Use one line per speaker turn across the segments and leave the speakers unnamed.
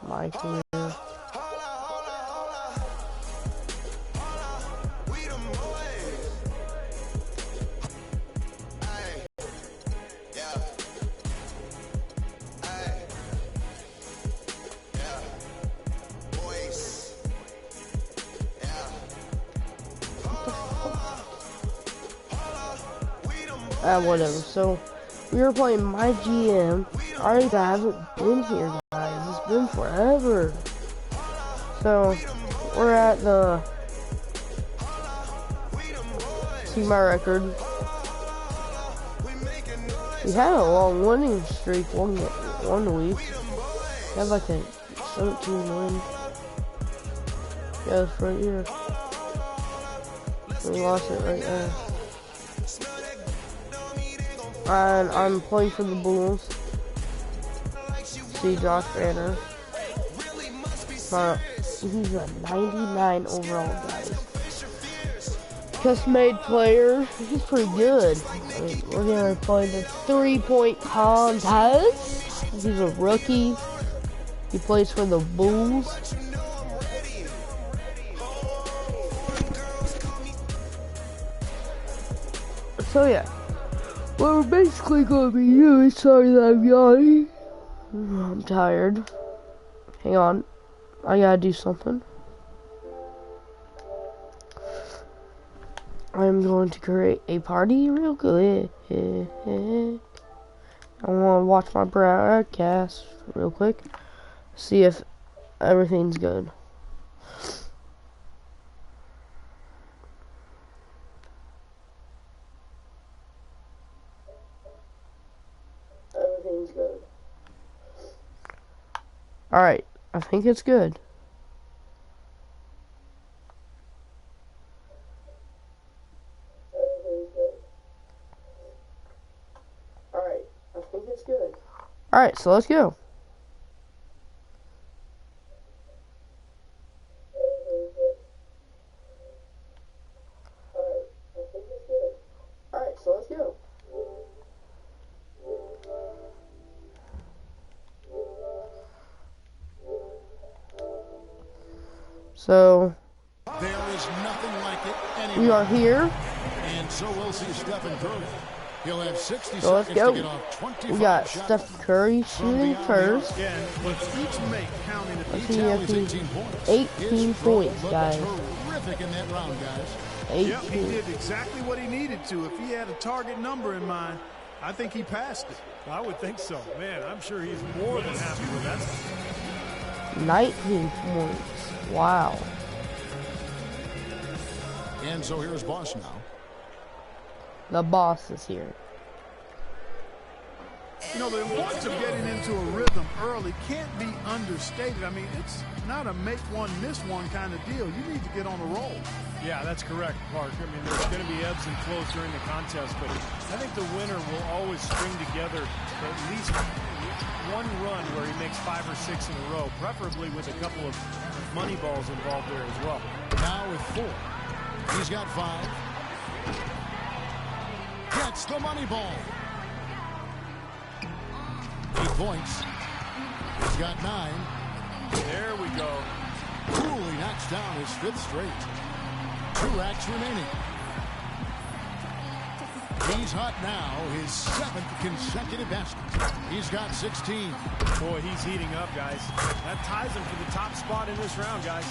My team. Whatever. So, we were playing Mygm. I haven't been here, guys. It's been forever. So, we're at the... See my record. We had a long winning streak one week. We had like a 17 win. Yeah, it's right here. We lost it right there. And I'm playing for the Bulls. See Joshuabanner. He's a 99 overall, guys. Custom-made player. He's pretty good. I mean, we're gonna play the 3-point contest. He's a rookie. He plays for the Bulls. So yeah. What we're basically gonna be doing, sorry that I'm yawning. I'm tired. Hang on. I gotta do something. I'm going to create a party real quick. I wanna watch my broadcast real quick. See if everything's good. Everything's good. Alright, I think it's good. Everything's good. Alright, I think it's good. Alright, so let's go. Everything's good. Alright, I think it's good. Alright, so let's go. So
there is nothing like it anywhere.
We are here.
And so we'll see Stephen Curry. He'll have 60
so let's
seconds
go.
To get off 25
we got
shots.
Stephen Curry shooting first.
Let's see if 18 points.
18 points, guys.
Terrific in that round, guys.
18.
Yep, he did exactly what he needed to. If he had a target number in mind, I think he passed it.
I would think so. Man, I'm sure he's more than happy with that.
19 points. Wow.
And so here's Boss now.
The boss is here.
You know, the importance of getting into a rhythm early can't be understated. I mean, it's not a make one, miss one kind of deal. You need to get on a roll.
Yeah, that's correct, Park. I mean, there's going to be ebbs and flows during the contest, but I think the winner will always string together at least one run where he makes 5 or 6 in a row, preferably with a couple of money balls involved there as well.
Now with 4. He's got 5. Gets the money ball. 8 points. He's got 9.
There we go.
Coolly knocks down his 5th straight. 2 acts remaining. He's hot now, his 7th consecutive basket. He's got 16.
Boy, he's heating up, guys. That ties him for the top spot in this round, guys.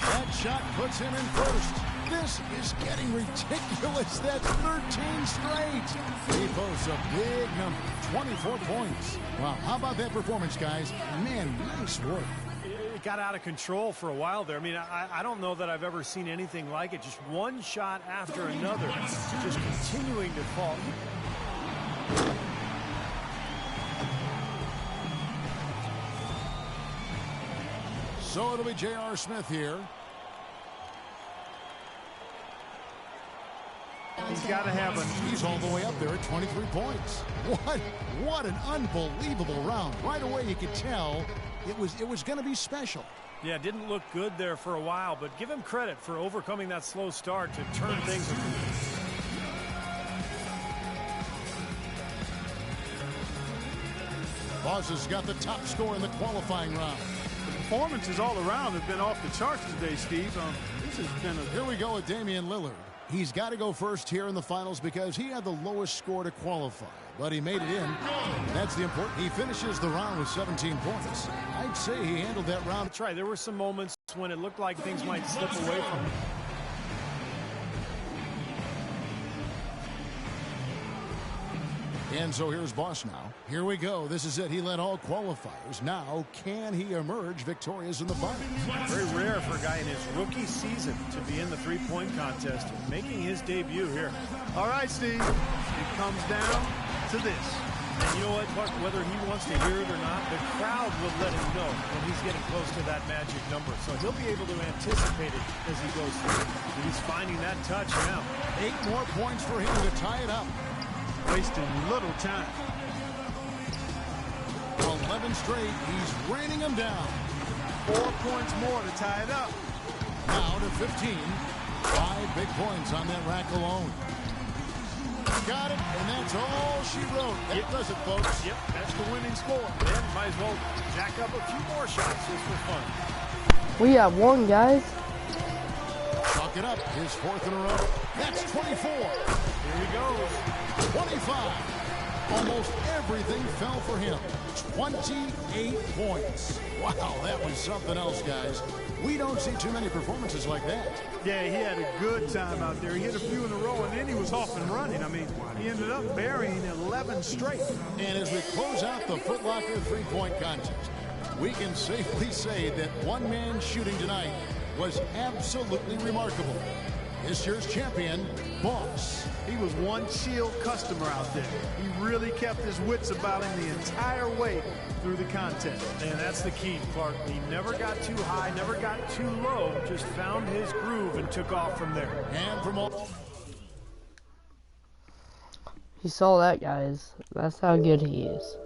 That shot puts him in first. This is getting ridiculous. That's 13 straight. He posts a big number, 24 points. Wow, how about that performance, guys? Man, nice work.
It got out of control for a while there. I mean, I don't know that I've ever seen anything like it. Just one shot after another, just continuing to fall.
So it'll be J.R. Smith here.
He's got to have a...
He's all the way up there at 23 points. What an unbelievable round. Right away you could tell it was going to be special.
Yeah, it didn't look good there for a while, but give him credit for overcoming that slow start to turn things around.
Boss has got the top score in the qualifying round.
The performances all around have been off the charts today, Steve. This has been
Here we go with Damian Lillard. He's got to go first here in the finals because he had the lowest score to qualify, but he made it in. That's the important. He finishes the round with 17 points. I'd say he handled that round.
That's right. There were some moments when it looked like things might slip away from him.
And so here's Boss now. Here we go. This is it. He led all qualifiers. Now, can he emerge victorious in the finals?
Very rare for a guy in his rookie season to be in the three-point contest, making his debut here.
all right, Steve. It comes down to this.
And you know what, Mark, whether he wants to hear it or not, the crowd will let him know when he's getting close to that magic number. So he'll be able to anticipate it as he goes through. He's finding that touch now.
8 more points for him to tie it up.
Wasting little time.
11 straight. He's raining them down.
4 points more to tie it up.
Now to 15. 5 big points on that rack alone. Got it, and that's all she wrote. That does it, folks.
Yep, that's the winning score. Then might as well jack up a few more shots just for fun.
We have one, guys.
Chalk it up. His 4th in a row. That's 24.
Here he goes.
25. Almost everything fell for him. 28 points. Wow, that was something else, guys. We don't see too many performances like that.
Yeah, he had a good time out there. He hit a few in a row, and then he was off and running. I mean, he ended up burying 11 straight.
And as we close out the Foot Locker three-point contest, we can safely say that one man shooting tonight was absolutely remarkable. This year's champion, Boss.
He was one chill customer out there. He really kept his wits about him the entire way through the contest.
And that's the key, Clark. He never got too high, never got too low, just found his groove and took off from there.
And from all...
You saw that, guys. That's how good he is.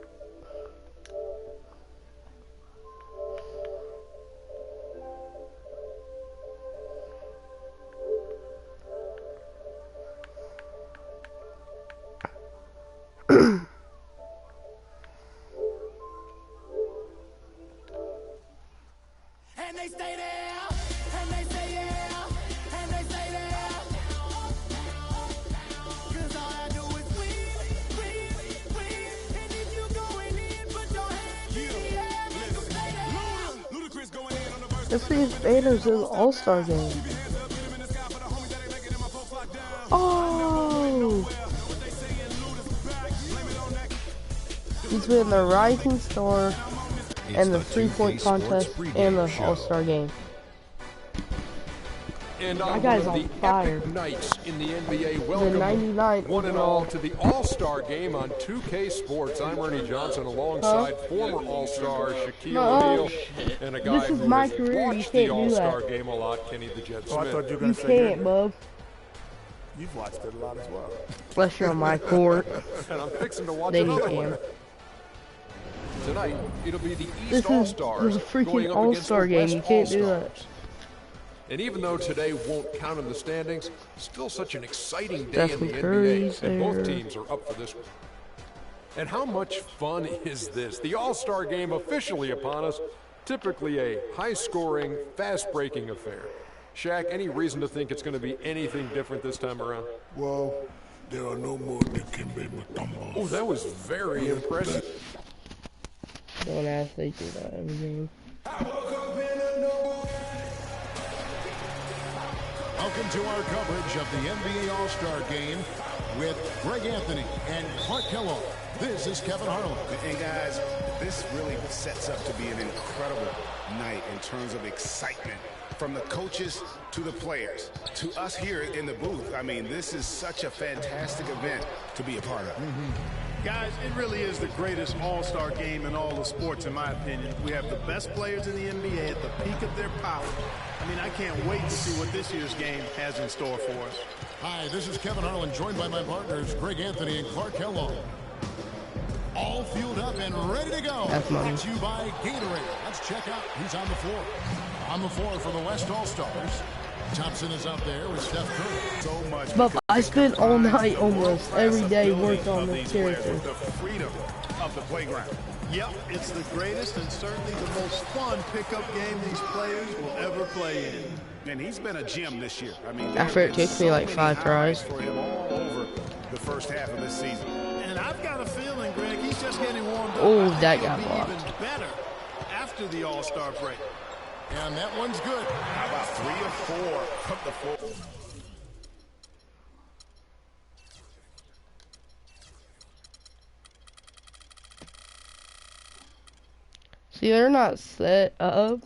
This is Banner's in the All-Star game. Oh! He's been the Rising Star and the three-point contest and the All-Star game.
And
My
on
guy's
one
on
of the
fire.
epic nights in the NBA,
The
welcome
99
one and
overall.
all to the All-Star Game on 2K Sports. I'm Ernie Johnson alongside former All-Star Shaquille O'Neal and a guy
This is
who
my
has
career, you
watched
can't
the
do
All-Star
that.
Game a lot, Kenny the Jet
Oh, I
Smith.
thought you were
You
going to say
can't, bub.
you've watched it a lot as well.
Unless you're on my court.
And I'm fixing to watch
Then you
another
can.
one. Tonight, it'll be the
This
East
is
All-Stars
the freaking
going up against
All-Star
the
game.
West
You can't do that.
All-Stars. And even though today won't count in the standings, still such an exciting day
Stephen
in the
Curry's
NBA, and both
there.
teams are up for this one. And how much fun is this? The All-Star Game officially upon us, typically a high-scoring, fast-breaking affair. Shaq, any reason to think it's going to be anything different this time around?
Well, there are no more Dikembe Mutombo.
Oh, that was very impressive.
Don't ask, they do that every game.
Welcome to our coverage of the NBA All-Star Game with Greg Anthony and Clark Kellogg. This is Kevin Harlan.
And guys, this really sets up to be an incredible night in terms of excitement. From the coaches to the players, to us here in the booth. I mean, this is such a fantastic event to be a part of.
Guys, it really is the greatest all-star game in all the sports, in my opinion. We have the best players in the NBA at the peak of their power. I mean, I can't wait to see what this year's game has in store for us.
Hi, this is Kevin Harlan, joined by my partners, Greg Anthony and Clark Kellogg. All fueled up and ready to go.
That's money.
Brought to you by Gatorade. Let's check out who's on the floor. On the floor for the West All-Stars, Thompson is out there with Steph Curry.
So much.
But I spent all night almost every day working on this character.
The freedom of the playground.
Yep, it's the greatest and certainly the most fun pickup game these players will ever play in.
And he's been a gem this year. I mean,
After it took me like 5 tries.
For him all over the first half of this season.
And I've got a feeling, Greg, he's just getting warmed up.
Oh,
I
that
think
got
he'll be
blocked.
even better after the All-Star break. And that one's good.
How about 3 or 4 from the 4?
See, they're not set up.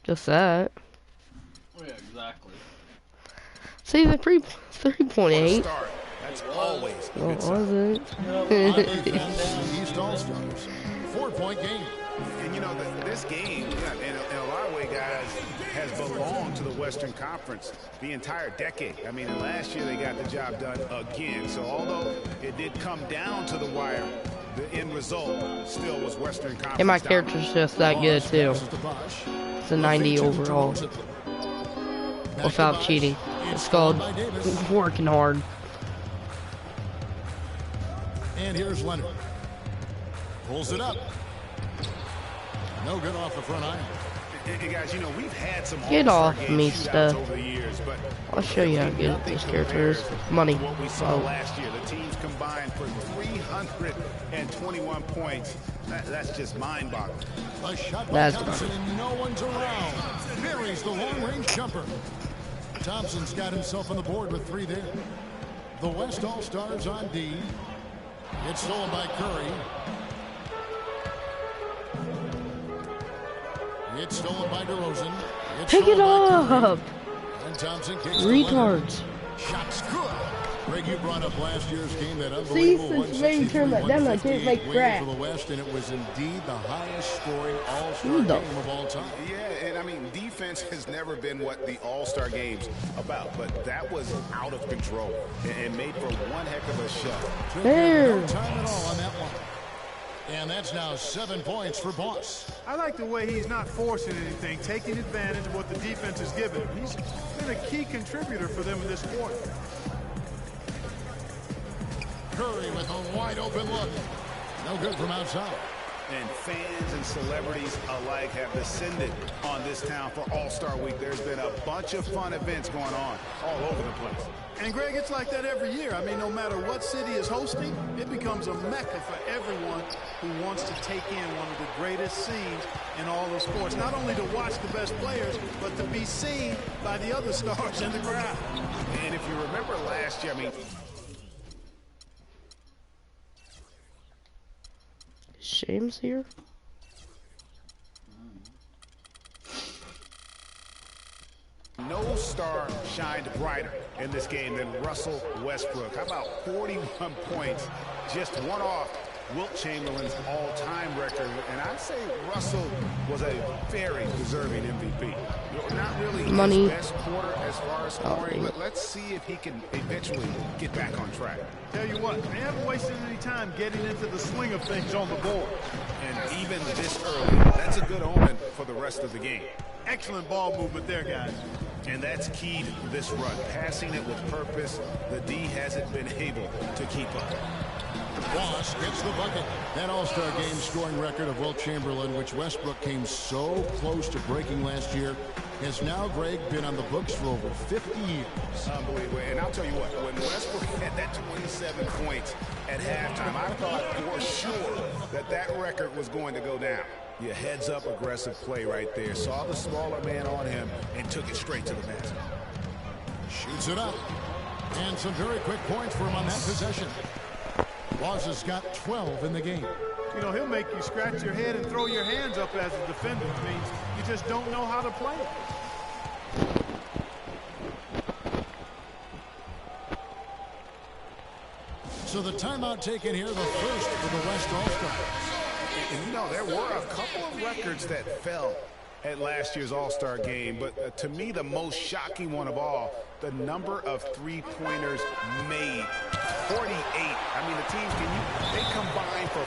Just that.
Oh, yeah, exactly.
See, the 3.8.
That's always a
What
good sign.
was it?
East All-Stars. 4-point game.
And you know, this game, in a lot of ways, guys, has belonged to the Western Conference the entire decade. I mean, last year they got the job done again. So although it did come down to the wire, the end result still was Western Conference.
And my character's just that good too. It's a 90 overall. Without cheating. It's called working hard.
And here's Leonard. Pulls it up. No good off the front iron.
And guys, you know, we've had some
Get
All-Star
off
game
me,
shootouts
stuff.
over the years, but
I'll show you how good this character is. Money.
what we saw
Oh.
last year, the teams combined for 321 points. That's just mind-boggling.
A shot by
That's
Thompson
better.
and no one's around. Buries the long-range jumper. Thompson's got himself on the board with 3 there. The West All-Stars on D. It's stolen by Curry. It's stolen by DeRozan. It's
Pick it
stolen by Curry.
up!
And Thompson kicks to Leonard.
Retards.
Shots good. Greg, you brought up last year's game, that
See,
unbelievable
since they turned that down, I didn't
163-158
make
win
crap.
for the West, and it was indeed the highest scoring All-Star
Who the-
game of all time.
Yeah, and I mean, defense has never been what the All-Star game's about, but that was out of control and made for one heck of a shot.
There.
No time at all on that one. And that's now 7 points for Boss.
I like the way he's not forcing anything, taking advantage of what the defense is giving him. He's been a key contributor for them in this quarter.
Curry with a wide open look. No good from outside.
And fans and celebrities alike have descended on this town for All-Star Week. There's been a bunch of fun events going on all over the place.
And Greg, it's like that every year. I mean, no matter what city is hosting, it becomes a mecca for everyone who wants to take in one of the greatest scenes in all of sports. Not only to watch the best players, but to be seen by the other stars in the crowd.
And if you remember last year, I mean,
Shame's here.
no star shined brighter in this game than Russell Westbrook. How about 41 points, just one off Wilt Chamberlain's all-time record. And I'd say Russell was a very deserving MVP. Not really
Money.
his best quarter as far as scoring, but let's see if he can eventually get back on track.
Tell you what, they haven't wasted any time getting into the swing of things on the board.
And even this early, that's a good omen for the rest of the game.
Excellent ball movement there, guys.
And that's key to this run, passing it with purpose. The D hasn't been able to keep up.
Boss gets the bucket. That All-Star game scoring record of Wilt Chamberlain, which Westbrook came so close to breaking last year, has now, Greg, been on the books for over 50 years.
Unbelievable. And I'll tell you what, when Westbrook had that 27 points at halftime, I thought for sure that that record was going to go down. Yeah, heads-up aggressive play right there. Saw the smaller man on him and took it straight to the basket.
Shoots it up. And some very quick points for him on that possession. Boss has got 12 in the game.
You know, he'll make you scratch your head and throw your hands up as a defender. It means you just don't know how to play it.
So the timeout taken here, the first for the West All-Stars.
And you know, there were a couple of records that fell at last year's All-Star game, but to me, the most shocking one of all, the number of three-pointers made. 48. I mean, the teams, they combined for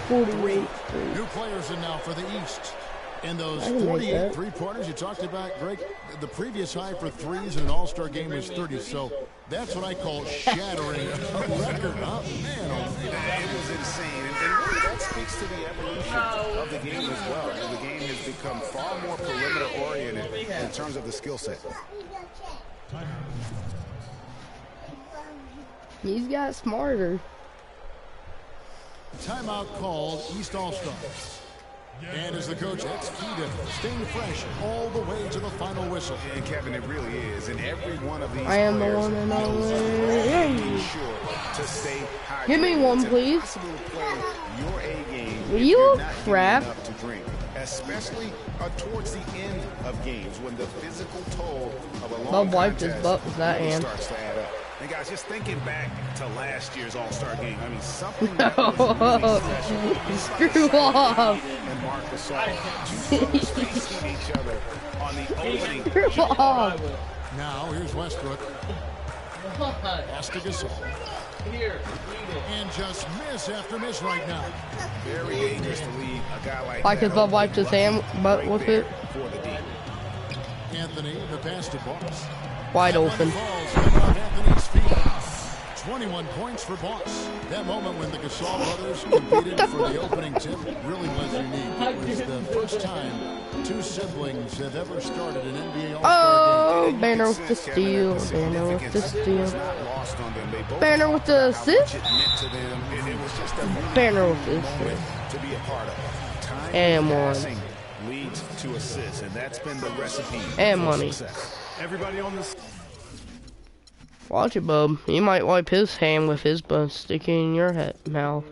48
48.
New players in now for the East.
And those
I can make
48
that.
three-pointers you talked about, Greg, the previous high for threes in an All-Star game was 30. So that's what I call shattering a record. Oh, man, oh, man.
It was insane. And really that speaks to the evolution of the game as well. And the game has become far more perimeter-oriented in terms of the skill set.
He's got smarter.
Timeout called, East All-Stars. And as the coach, that's key to staying fresh all the way to the final whistle.
And Kevin, it really is. And every one of these
I am the
players
one and
knows
only.
sure to stay hydrated.
Give me one,
It's
please.
impossible to play your A game
Will
if
you
you're not getting
crap?
enough to drink, especially towards the end of games when the physical toll of a long
Bob wiped his
contest
butt with that
really
hand.
starts to add up. And guys, just thinking back to last year's All-Star game, I mean, something that was really special.
Screw off.
And Marc Gasol, two brothers facing each other on the opening.
Screw off.
Now, here's Westbrook. Pass to Gasol.
Here, read it.
And just miss after miss right now.
Very dangerous to leave a guy like
Like
that
his Bob wiped his hand butt
right
with
there
it.
for the deep.
Anthony, the pass to Boss.
Wide
That
open.
one falls right off Anthony's feet. 21 points for Boss. That moment when the Gasol brothers competed for the opening tip really was unique. It was the first time two siblings have ever started an NBA All-Star game.
Oh, Banner with the steal. Banner with the steal. Banner with the assist. Banner with the assist.
To be a part of. Time
And one.
passing leads to assists, and that's been the recipe
And
for
money.
success.
Everybody on this.
Watch it, bub. He might wipe his hand with his butt sticking in your head mouth.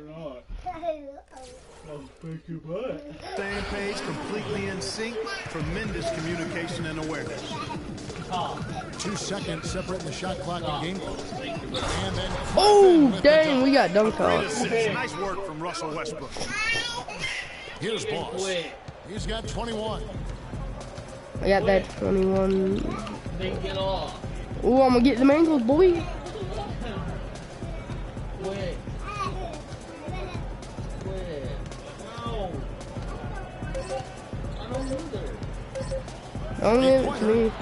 Same page, completely in sync. Tremendous communication and awareness.
2 seconds separating the shot clock and game clock. And then
Oh, dang, we got dunked
Great
on.
assist. Nice work from Russell Westbrook.
here's Boss. He's got 21.
I got that 21.
Then get off.
Ooh, I'm gonna get them ankles, boy.
Wait. No. I don't either.
Don't give it to me.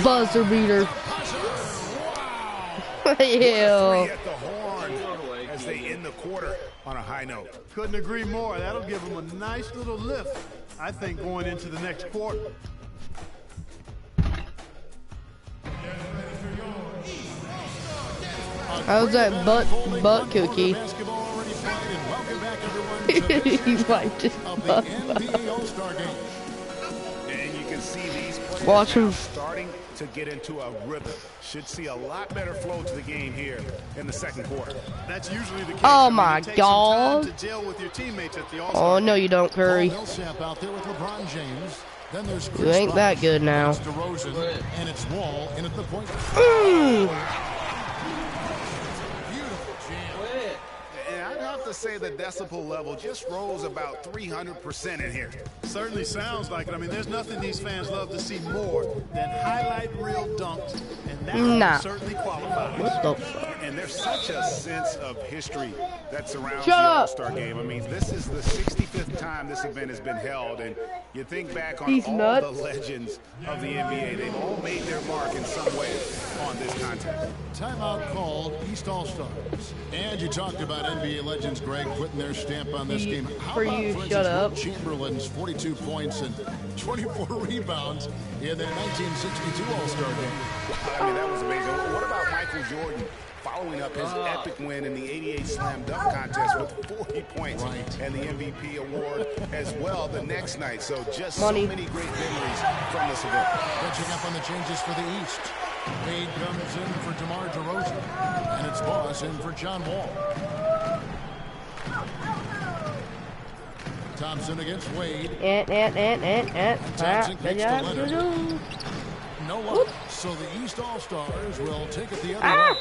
Buzzer beater. Yeah.
At the horn as they end the quarter on a high note.
Couldn't agree more. That'll give them a nice little lift, I think, going into the next quarter.
How's that butt cookie?
Basketball already played, and welcome back everyone to
He wiped his
of the
butt.
NBA All-Star Game.
And you can see these players
Watch
now
him.
starting to get into a rhythm. Should see a lot better flow to the game here in the second quarter.
That's usually the case.
Oh
I mean,
my
it takes some
God.
time to gel with your teammates at the All-Star.
Oh, no, you don't, Curry.
Paul Millsap out there with LeBron James. Then there's Chris
You ain't that
Bosh.
good now.
It's DeRozan, and it's Wall in at the point.
Mm.
Beautiful jam.
Quit.
And I'd have to say the decibel level just rose about 300% in here.
Certainly sounds like it. I mean, there's nothing these fans love to see more than highlight reel dunks, and that
Nah.
one certainly qualifies.
What the fuck?
And there's such a sense of history that surrounds
Shut
the
up.
All-Star game. I mean, this is the 65th time this event has been held, and you think back on
He's
all
nuts.
the legends of the NBA. They've all made their mark in some way on this contest.
Timeout called East All-Stars. And you talked about NBA legends, Greg, putting their stamp on this game. How
For
about,
you,
for
shut
instance,
up.
Wilt Chamberlain's 42 points and 24 rebounds in that 1962 All-Star game?
I mean, that was amazing. What about Michael Jordan following up his epic win in the 88 Slam Dunk Contest with 40 points and the MVP award as well the next night? So just
Money.
so many great memories from this event.
Catching up on the changes for the East. Wade comes in for DeMar DeRozan. And it's Boss in for John Wall. Thompson against Wade. Johnson kicks to Leonard. No one. So the East All-Stars will take it the other way.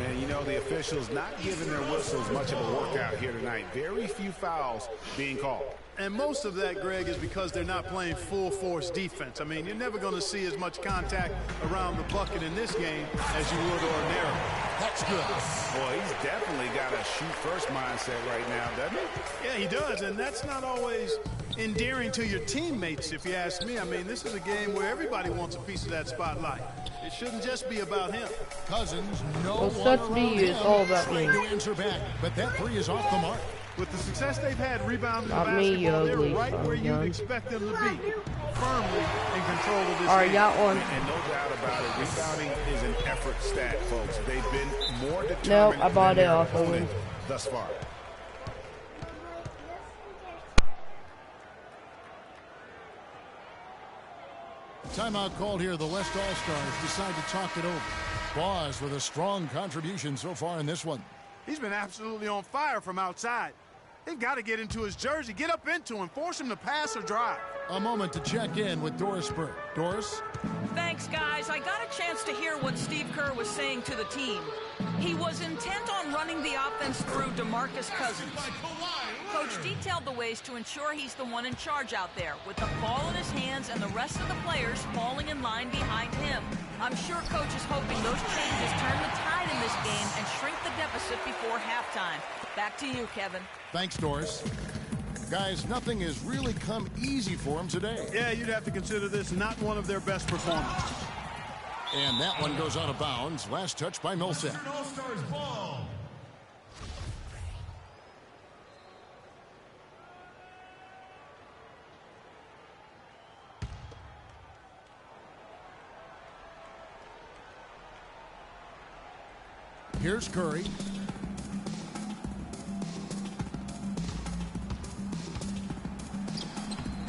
And you know, the officials not giving their whistles much of a workout here tonight. Very few fouls being called.
And most of that, Greg, is because they're not playing full force defense. I mean, you're never going to see as much contact around the bucket in this game as you would ordinarily.
That's good.
Boy, he's definitely got a shoot-first mindset right now, doesn't he?
Yeah, he does, and that's not always endearing to your teammates, if you ask me. I mean, this is a game where everybody wants a piece of that spotlight. It shouldn't just be about him.
Cousins, no
Well,
one
that's me.
around
It's
him
all about
trying
me.
to answer back, but that three is off the mark.
With the success they've had rebounding the
Not me, you
basketball, they're
ugly
right
son
where
of a
you'd
gun.
expect them to be, firmly in control of this
Alright,
game.
got one.
And no doubt about it, rebounding is an effort stat, folks. They've been more determined
Nope, I bought
than
it
their
off of
opponent
him.
thus far.
Timeout called here. The West All-Stars decide to talk it over. Boss with a strong contribution so far in this one.
He's been absolutely on fire from outside. They've got to get into his jersey, get up into him, force him to pass or drive.
A moment to check in with Doris Burke. Doris?
Thanks, guys. I got a chance to hear what Steve Kerr was saying to the team. He was intent on running the offense through DeMarcus Cousins. Coach detailed the ways to ensure he's the one in charge out there, with the ball in his hands and the rest of the players falling in line behind him. I'm sure Coach is hoping those changes turn the tide in this game and shrink the deficit before halftime. Back to you, Kevin.
Thanks, Doris. Guys, nothing has really come easy for them today.
Yeah, you'd have to consider this not one of their best performances.
And that one goes out of bounds. Last touch by Millsap.
All-Stars ball.
Here's Curry.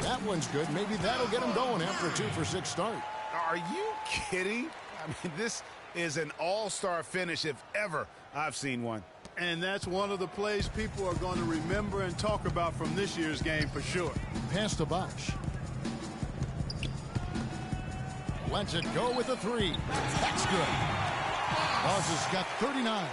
That one's good. Maybe that'll get him going after a 2-for-6 start.
Are you kidding? I mean, this is an all-star finish if ever I've seen one.
And that's one of the plays people are going to remember and talk about from this year's game for sure.
Pass to Bosch. Lets it go with a three. That's good. Bosch has got 39.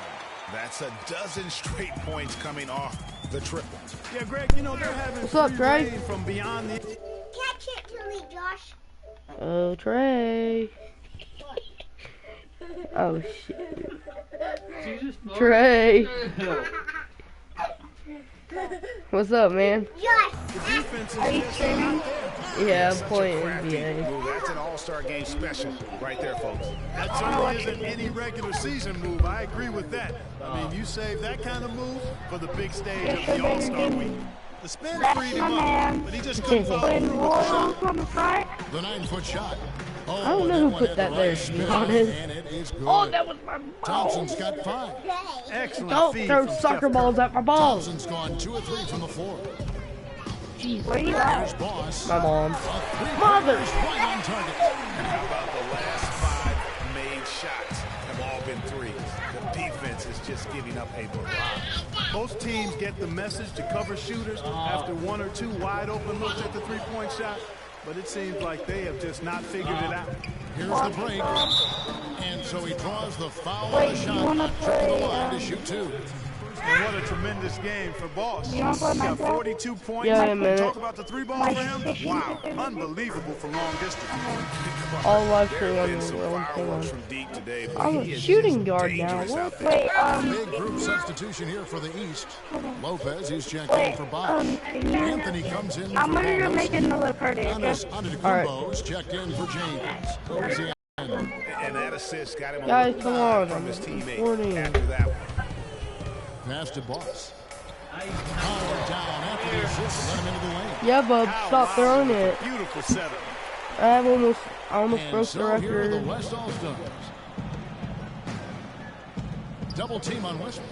That's a dozen straight points coming off the triple.
Yeah, Greg, you know, they're having
What's up,
free
Trey?
reign from beyond the...
Catch it to me, Josh.
Oh, Trey. Oh, shit. Trey. What's up, man?
Josh.
The defense is just not there.
Yeah, I'm
Such a
playing
crafty
NBA.
move. That's an all-star game special right there, folks.
That certainly isn't any regular season move. I agree with that. I mean, you save that kind of move for the big stage of the All-Star week. The spin freed him up, but he just couldn't follow through with the shot.
The 9-foot shot. Oh,
I don't know
that
who
one
put
had
that
the
there,
right
to be
spin,
honest.
and it is good.
Oh, that was my
Thompson's
ball.
got 5.
Excellent
Don't
feed
throw
from
soccer
Steph
balls
Curry.
at my balls.
Thompson's gone 2 of 3 from the floor.
Jeez,
Here's Boss.
my mom.
A three-pointer
Mother.
is right on target.
And how about the last 5 made shots have all been threes? The defense is just giving up a barrage.
Most teams get the message to cover shooters after 1 or 2 wide open looks at the three-point shot, but it seems like they have just not figured it out.
Here's the break. And so he draws the foul on the shot. Tripping the line to shoot 2.
And what a tremendous game for Boss. He's got 42 points.
Yeah, man.
Talk about the 3-ball for him. Wow, unbelievable from long distance.
All live
There
stream
have
on
been
the
some
world. Hang
fireworks
on.
from deep today, but
I'm a
he is
shooting
just
guard now.
dangerous
What?
out there.
Big group substitution here for the East. Lopez is checked in for Bosch. Anthony comes in for Giannis Antetokounmpo is checked in for James. Here's the end.
And that assist got him a
Guys,
little
come
nod
on,
from
I'm
his teammate
recording.
after that one.
Pass to Boss. Power down after the assist. Let him into the lane.
Yeah, bub, stop throwing it.
Beautiful setup.
I almost
And
broke the
so here are the
record.
West All-Stars. Double team on Westbrook.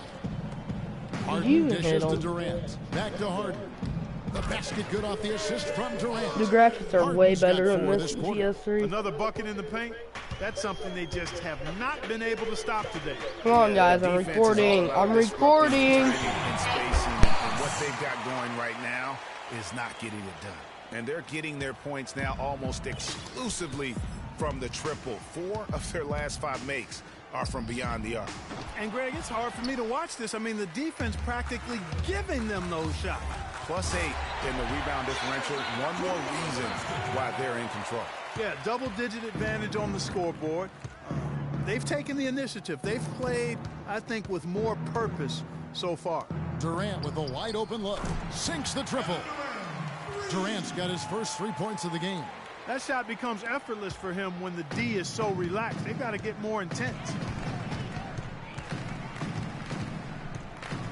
Harden
You
dishes
hit
to
him.
Durant. Back to Harden. The basket good off the assist from Durant.
The graphics are way
Harden's got
better in
4
this
quarter.
PS3.
Another bucket in the paint. That's something they just have not been able to stop today.
Come on, guys, I'm
Defense is
recording.
all about
I'm
disrupting
recording.
timing and spacing, and what they've got going right now is not getting it done. And they're getting their points now almost exclusively from the triple. 4 of their last 5 makes are from beyond the arc.
And, Greg, it's hard for me to watch this. I mean, the defense practically giving them those shots.
+8 in the rebound differential. One more reason why they're in control.
Yeah, double-digit advantage on the scoreboard. they've taken the initiative. They've played, I think, with more purpose so far.
Durant with a wide open look. Sinks the triple. Durant's got his first 3 points of the game.
That shot becomes effortless for him when the D is so relaxed. They've got to get more intense.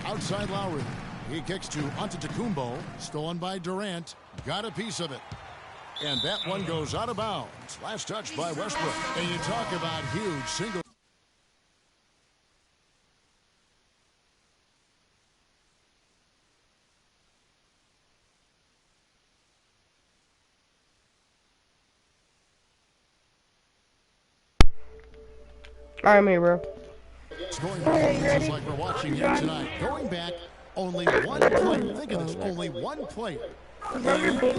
Outside Lowry. He kicks to Antetokounmpo. Stolen by Durant. Got a piece of it. And that one goes out of bounds. Last touch by Westbrook. And you talk about huge single.
Alright, me, bro.
Scoring just like we're watching here tonight. Going back, only one play. Think of this, only one play. Triple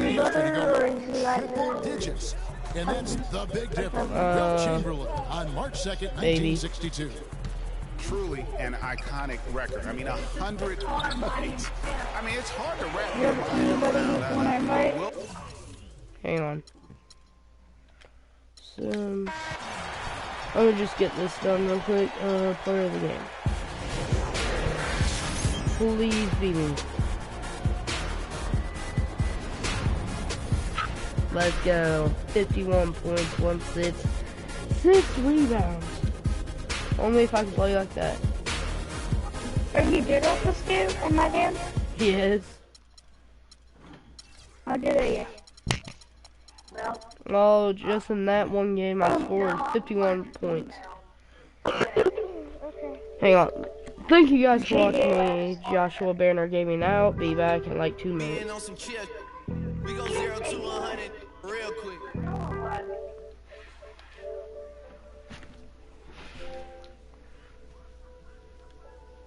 digits. And that's the big difference. Will Chamberlain on March 2nd, 1962.
Truly an iconic record. I mean, 100 points. I mean, it's hard to wrap your mind around.
Hang on. So, let me just get this done real quick. Player of the game. Please beat me. Let's go. 51 points, 1 assist, 6 rebounds. Only if I can play like that.
Are you good at this game in my game?
Yes.
How good are you?
Oh, just in that one game I scored 51 points. Hang on. Thank you guys for watching me. Joshua Banner Gaming out. Be back in like 2 minutes.
We go 0 to 100 real quick.